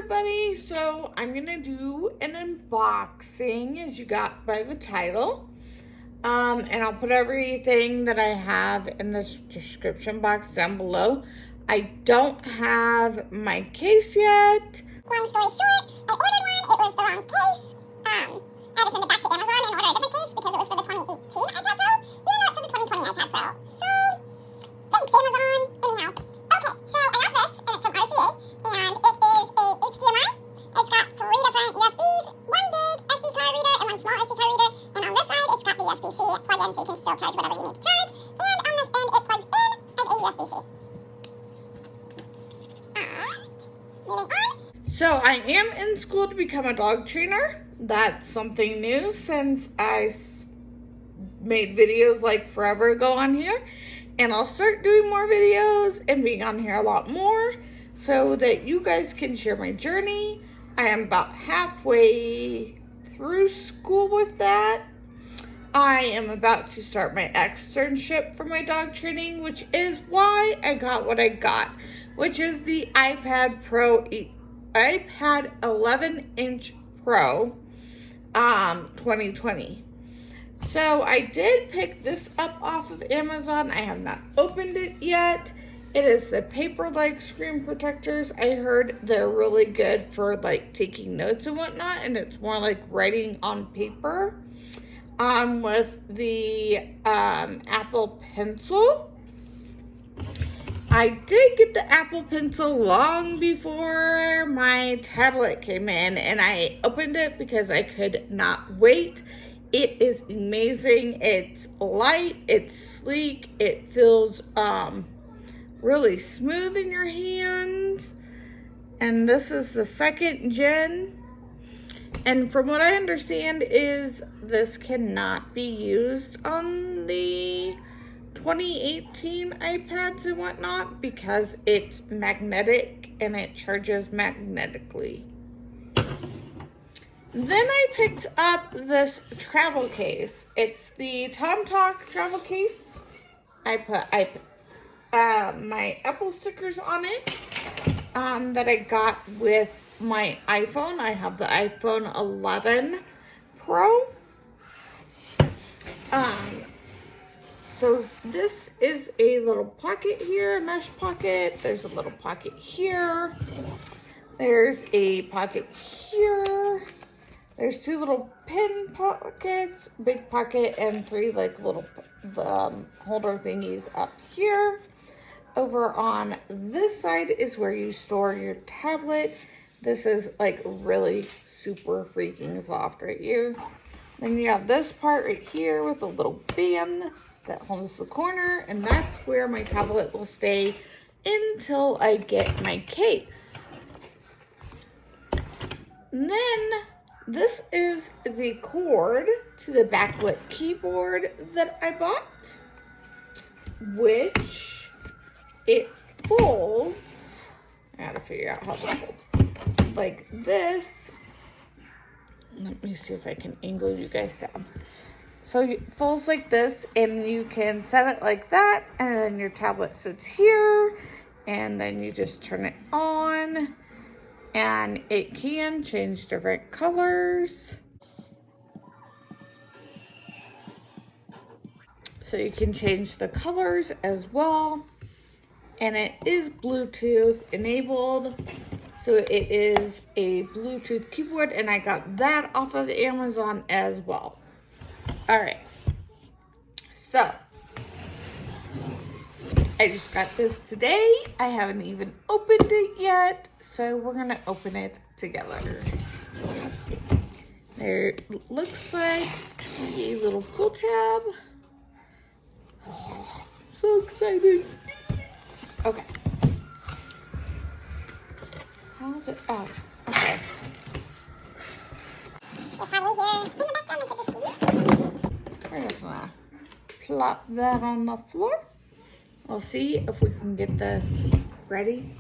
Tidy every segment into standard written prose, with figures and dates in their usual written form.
everybody. So I'm gonna do an unboxing, as you got by the title. And I'll put everything that I have in the description box down below. I don't have my case yet. Long story short, I ordered one, it was the wrong case. I had to send it back to Amazon and order a different case because it was for the 2018 iPad Pro, even though it's for the 2020 iPad Pro. So, thanks Amazon. Anyhow, okay, so I got this, and it's from RCA, and it is a HDMI. It's got 3 different USBs, one big SD card reader and one small SD card reader, and on this side it's got the USB-C plug-in so you can still charge whatever you need to charge, and on this end it plugs in as a USB-C. Moving on. So I am in school to become a dog trainer. That's something new since I made videos like forever ago on here. And I'll start doing more videos and being on here a lot more so that you guys can share my journey. I am about halfway through school with that. I am about to start my externship for my dog training, which is why I got what I got, which is the iPad 11-inch Pro 2020. So I did pick this up off of Amazon. I have not opened it yet. It is the paper-like screen protectors. I heard they're really good for like taking notes and whatnot, and it's more like writing on paper. With the Apple Pencil. I did get the Apple Pencil long before my tablet came in, and I opened it because I could not wait. It is amazing. It's light, it's sleek, it feels really smooth in your hands. And this is the 2nd gen. And from what I understand is this cannot be used on the 2018 iPads and whatnot because it's magnetic and it charges magnetically. Then I picked up this travel case. It's the Tom Talk travel case. I put my Apple stickers on it that I got with my iPhone. I have the iPhone 11 Pro. So this is a little pocket here, a mesh pocket. There's a little pocket here. There's a pocket here. There's 2 little pin pockets, big pocket, and 3 like little holder thingies up here. Over on this side is where you store your tablet. This is like really super freaking soft right here. Then you have this part right here with a little band that holds the corner, and that's where my tablet will stay until I get my case. And then this is the cord to the backlit keyboard that I bought, which it folds. I gotta figure out how this folds. Like this. Let me see if I can angle you guys down. So it folds like this, and you can set it like that, and then your tablet sits here, and then you just turn it on, and it can change different colors. So you can change the colors as well, and it is Bluetooth enabled. So it is a Bluetooth keyboard, and I got that off of Amazon as well. All right, so I just got this today. I haven't even opened it yet, so we're gonna open it together. There looks like a little pull tab. Oh, so excited. Okay. How's it? Oh, okay. We're just gonna plop that on the floor. We'll see if we can get this ready.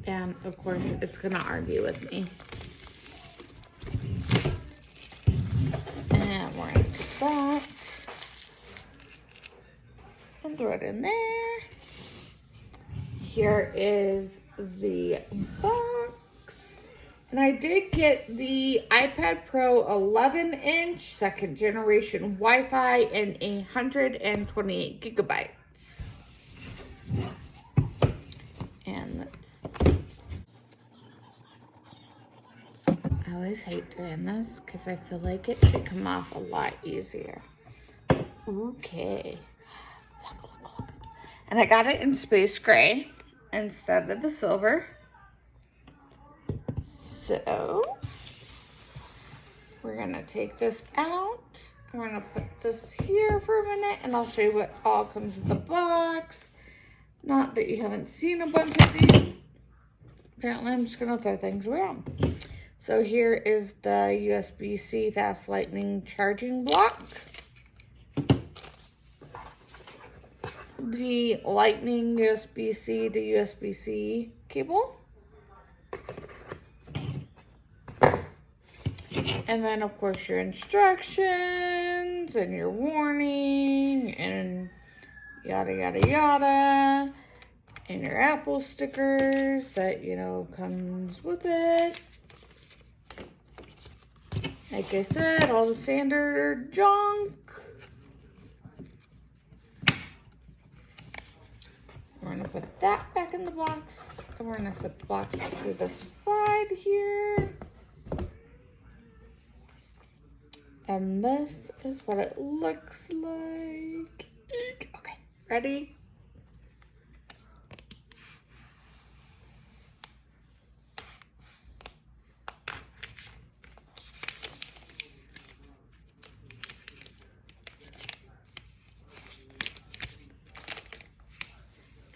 And of course, it's gonna argue with me. throw it in there. Here is the box. And I did get the iPad Pro 11-inch, second generation Wi-Fi, and 128 gigabytes. And I always hate doing this because I feel like it should come off a lot easier. Okay. Look. And I got it in space gray instead of the silver. So we're gonna take this out. We're gonna put this here for a minute and I'll show you what all comes in the box. Not that you haven't seen a bunch of these. Apparently I'm just gonna throw things around. So here is the USB-C fast lightning charging block. The lightning USB-C to USB-C cable. And then, of course, your instructions and your warning and yada, yada, yada. And your Apple stickers that, comes with it. Like I said, all the standard junk. We're going to put that back in the box. And we're going to set the box to the side here. And this is what it looks like. Okay, ready?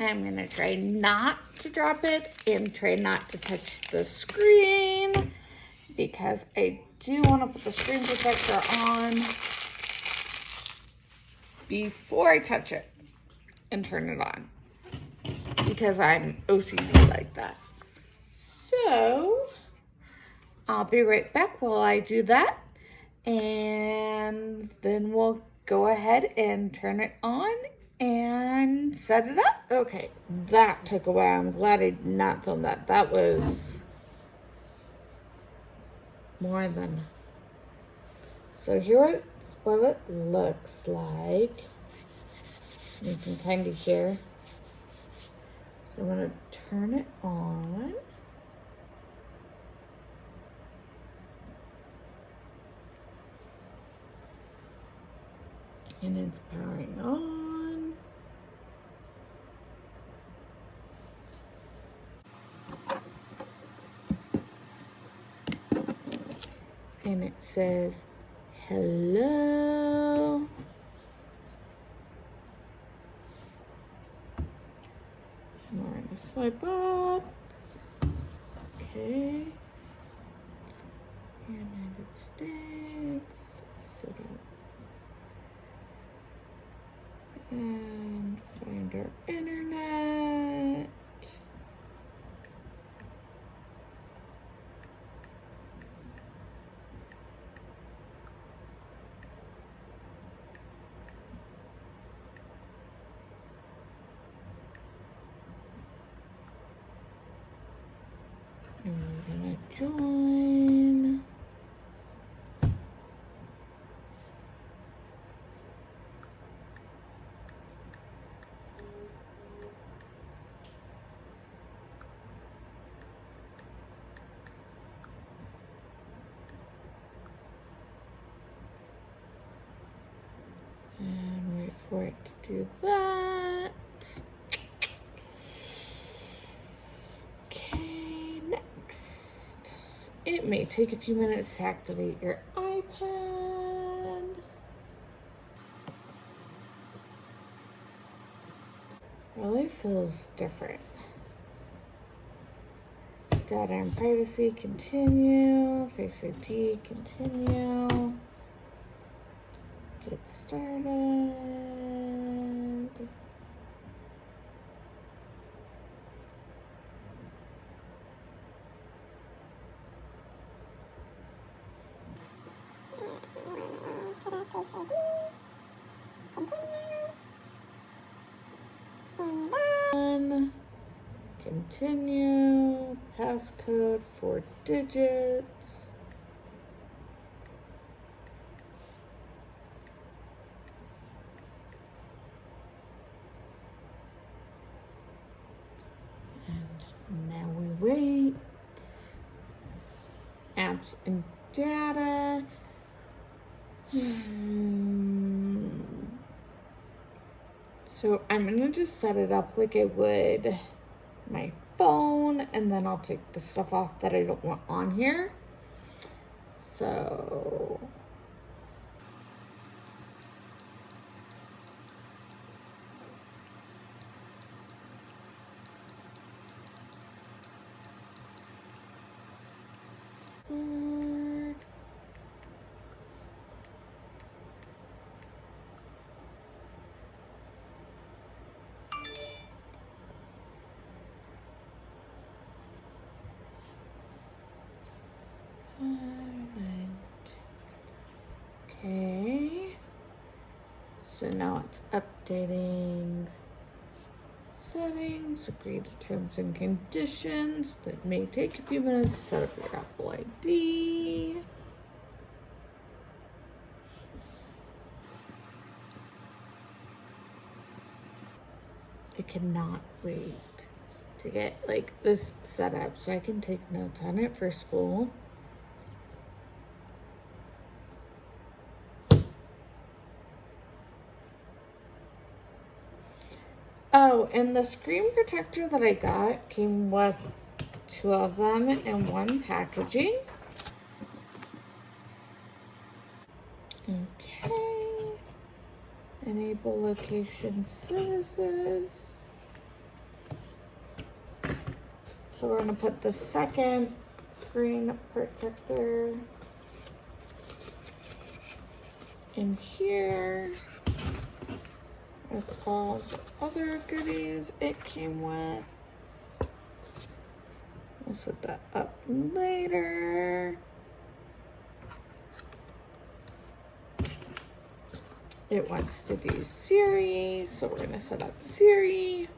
I'm gonna try not to drop it and try not to touch the screen because I do want to put the screen protector on before I touch it and turn it on because I'm OCD like that. So I'll be right back while I do that, and then we'll go ahead and turn it on and set it up. Okay, that took a while. I'm glad I did not film that. That was more than. So here's what it looks like. You can kind of hear. So I'm going to turn it on. And it's powering on. And it says, hello. And we're gonna swipe up. Okay. United States, city. And find our internet. And we're gonna join. And wait for it to do that. Okay, next. It may take a few minutes to activate your iPad. Really feels different. Data and privacy, continue. Face ID, continue. Get started. Set up Face ID. Continue. Continue. Passcode 4 digits. And now we wait. Apps and data. So I'm gonna just set it up like I would my phone, and then I'll take the stuff off that I don't want on here. So okay, so now it's updating settings, agree to terms and conditions. That may take a few minutes to set up your Apple ID. I cannot wait to get like this set up so I can take notes on it for school. Oh, and the screen protector that I got came with 2 of them in one packaging. Okay. Enable location services. So we're gonna put the second screen protector in here with all the other goodies it came with. We'll set that up later. It wants to do Siri, so we're gonna set up Siri.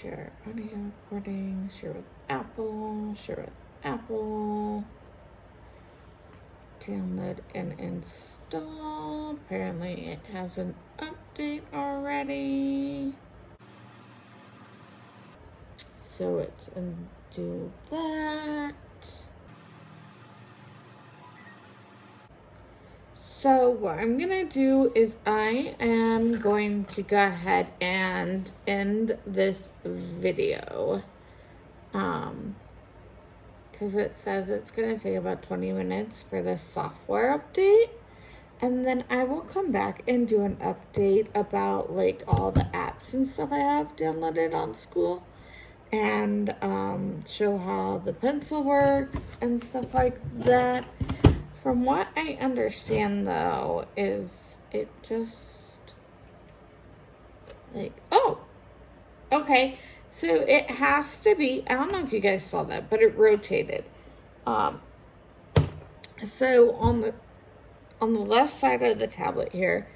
Share audio recording, share with Apple, download and install. Apparently it has an update already. So it's undo that. So what I'm gonna do is I am going to go ahead and end this video. Because it says it's gonna take about 20 minutes for this software update. And then I will come back and do an update about like all the apps and stuff I have downloaded on school. And show how the pencil works and stuff like that. From what I understand, though, is it just like, oh, okay. So it has to be, I don't know if you guys saw that, but it rotated. So on the left side of the tablet here,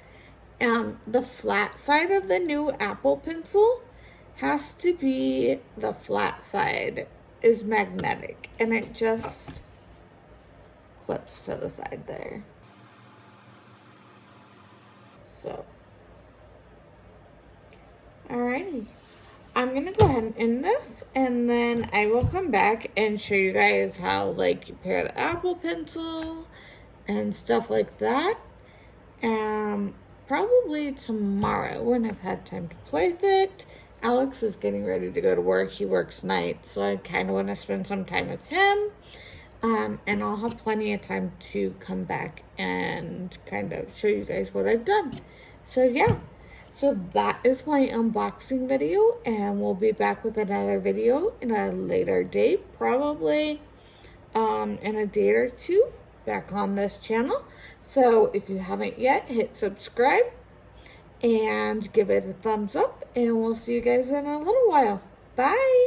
the flat side of the new Apple Pencil has to be the flat side is magnetic, and it just clips to the side there. So, alrighty. I'm gonna go ahead and end this, and then I will come back and show you guys how like you pair the Apple Pencil and stuff like that. Probably tomorrow when I've had time to play with it. Alex is getting ready to go to work. He works nights, so I kind of want to spend some time with him. And I'll have plenty of time to come back and kind of show you guys what I've done. So yeah, so that is my unboxing video, and we'll be back with another video in a later date, probably in a day or two, back on this channel. So if you haven't yet, hit subscribe and give it a thumbs up, and we'll see you guys in a little while. Bye.